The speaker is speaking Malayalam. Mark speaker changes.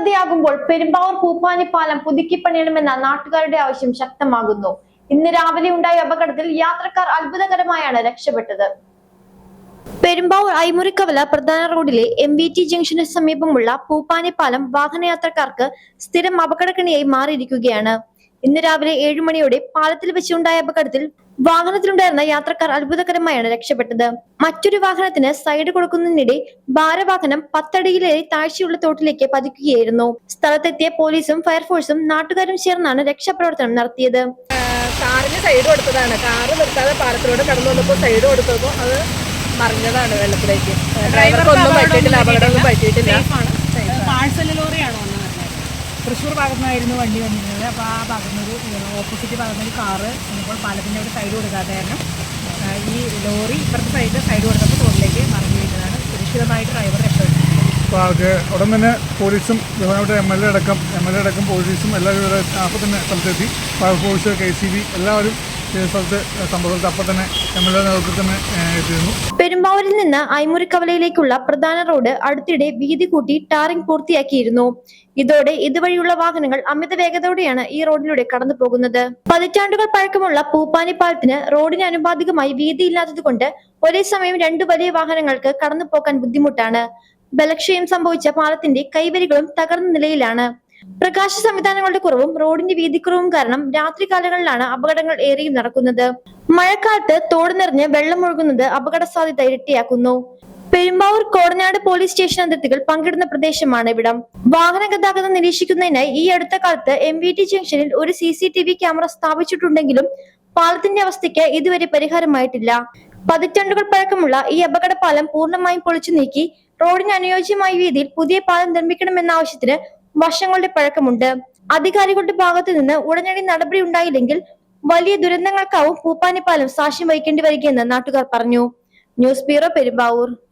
Speaker 1: സന്ധ്യയാകുമ്പോൾ പെരുമ്പാവൂർ പൂപ്പാനി പാലം പുതുക്കിപ്പണിയണമെന്ന നാട്ടുകാരുടെ ആവശ്യം ശക്തമാകുന്നു. ഇന്ന് രാവിലെ ഉണ്ടായ അപകടത്തിൽ യാത്രക്കാർ അത്ഭുതകരമായാണ് രക്ഷപ്പെട്ടത്. പെരുമ്പാവൂർ ഐമുറിക്കവല പ്രധാന റോഡിലെ MVT ജംഗ്ഷന് സമീപമുള്ള പൂപ്പാനി പാലം വാഹനയാത്രക്കാർക്ക് സ്ഥിരം അപകടക്കണിയായി മാറിയിരിക്കുകയാണ്. ഇന്ന് രാവിലെ 7 മണിയോടെ പാലത്തിൽ വെച്ചുണ്ടായ അപകടത്തിൽ വാഹനത്തിലുണ്ടായിരുന്ന യാത്രക്കാർ അത്ഭുതകരമായാണ് രക്ഷപ്പെട്ടത്. മറ്റൊരു വാഹനത്തിന് സൈഡ് കൊടുക്കുന്നതിനിടെ ഭാരവാഹനം 10 അടിയിലേറെ താഴ്ചയുള്ള തോട്ടിലേക്ക് പതിക്കുകയായിരുന്നു. സ്ഥലത്തെത്തിയ പോലീസും ഫയർഫോഴ്സും നാട്ടുകാരും ചേർന്നാണ് രക്ഷാപ്രവർത്തനം നടത്തിയത്.
Speaker 2: കാറിന് സൈഡ് കൊടുത്തതാണ്. കാറ് നിർത്താതെ പാലത്തിലൂടെ കടന്നു വന്നപ്പോൾ സൈഡ് കൊടുത്തപ്പോൾ അത് മറിഞ്ഞതാണ് വെള്ളത്തിലേക്ക്. ഡ്രൈവർക്കൊന്നും പറ്റിയിട്ടില്ല, അപകടമൊന്നും പറ്റിയിട്ടില്ല.
Speaker 3: പാഴ്സൽ ലോറിയാണോ തൃശ്ശൂർ ഭാഗത്തുനിന്നായിരുന്നു വണ്ടി വന്നിരുന്നത്. അപ്പോൾ ആ ഭാഗത്തുനിന്നൊരു ഓപ്പോസിറ്റ് ഭാഗത്തുനിന്നൊരു കാറ് ഇപ്പോൾ പാലത്തിൻ്റെ അവിടെ സൈഡ് കൊടുക്കാത്ത കാരണം ഈ ലോറി ഇപ്പുറത്തെ സൈഡ് കൊടുത്തപ്പോൾ റോഡിലേക്ക് മറിഞ്ഞു വീഴുന്നതാണ്. സുരക്ഷിതമായിട്ട് ഡ്രൈവർ രക്ഷപ്പെട്ടു.
Speaker 4: അപ്പോൾ ഉടൻ തന്നെ പോലീസും ബഹുമാനപ്പെട്ട എം എൽ എ അടക്കം പോലീസും എല്ലാവരും അപ്പോൾ തന്നെ സ്ഥലത്തെത്തി. ഫയർഫോഴ്സ്, KCB എല്ലാവരും സ്ഥലത്ത് സംഭവത്തിൽ അപ്പം തന്നെ MLA നേതൃത്വത്തിൽ തന്നെ എത്തിയിരുന്നു.
Speaker 1: പെരുമ്പാവൂരിൽ നിന്ന് ഐമുറിക്കവലയിലേക്കുള്ള പ്രധാന റോഡ് അടുത്തിടെ വീതി കൂട്ടി ടാറിംഗ് പൂർത്തിയാക്കിയിരുന്നു. ഇതോടെ ഇതുവഴിയുള്ള വാഹനങ്ങൾ അമിത വേഗതയോടെയാണ് ഈ റോഡിലൂടെ കടന്നു പോകുന്നത്. പതിറ്റാണ്ടുകൾ പഴക്കമുള്ള പൂപ്പാനി പാലത്തിന് റോഡിന് അനുപാതികമായി വീതിയില്ലാത്തത് കൊണ്ട് ഒരേ സമയം 2 വലിയ വാഹനങ്ങൾക്ക് കടന്നു പോകാൻ ബുദ്ധിമുട്ടാണ്. ബലക്ഷയം സംഭവിച്ച പാലത്തിന്റെ കൈവരികളും തകർന്ന നിലയിലാണ്. പ്രകാശ സംവിധാനങ്ങളുടെ കുറവും റോഡിന്റെ വീതിക്കുറവും കാരണം രാത്രി കാലങ്ങളിലാണ് അപകടങ്ങൾ ഏറെയും നടക്കുന്നത്. മഴക്കാലത്ത് തോട് നിറഞ്ഞ് വെള്ളം ഒഴുകുന്നത് അപകട സാധ്യത ഇരട്ടിയാക്കുന്നു. പെരുമ്പാവൂർ കോടനാട് പോലീസ് സ്റ്റേഷൻ അതിർത്തികൾ പങ്കിടുന്ന പ്രദേശമാണ് ഇവിടം. വാഹന ഗതാഗതം നിരീക്ഷിക്കുന്നതിനായി ഈ അടുത്ത കാലത്ത് MVT ജംഗ്ഷനിൽ ഒരു CCTV ക്യാമറ സ്ഥാപിച്ചിട്ടുണ്ടെങ്കിലും പാലത്തിന്റെ അവസ്ഥയ്ക്ക് ഇതുവരെ പരിഹാരമായിട്ടില്ല. പതിറ്റാണ്ടുകൾ പഴക്കമുള്ള ഈ അപകട പാലം പൂർണ്ണമായും പൊളിച്ചു നീക്കി റോഡിന് അനുയോജ്യമായ രീതിയിൽ പുതിയ പാലം നിർമ്മിക്കണമെന്ന ആവശ്യത്തിന് വർഷങ്ങളുടെ പഴക്കമുണ്ട്. അധികാരികളുടെ ഭാഗത്തു നിന്ന് ഉടനടി നടപടി ഉണ്ടായില്ലെങ്കിൽ വലിയ ദുരന്തങ്ങൾക്കാവും പൂപ്പാനി പാലം സാക്ഷ്യം വഹിക്കേണ്ടി വരികയെന്ന് നാട്ടുകാർ പറഞ്ഞു. News bureau, Perumbavoor.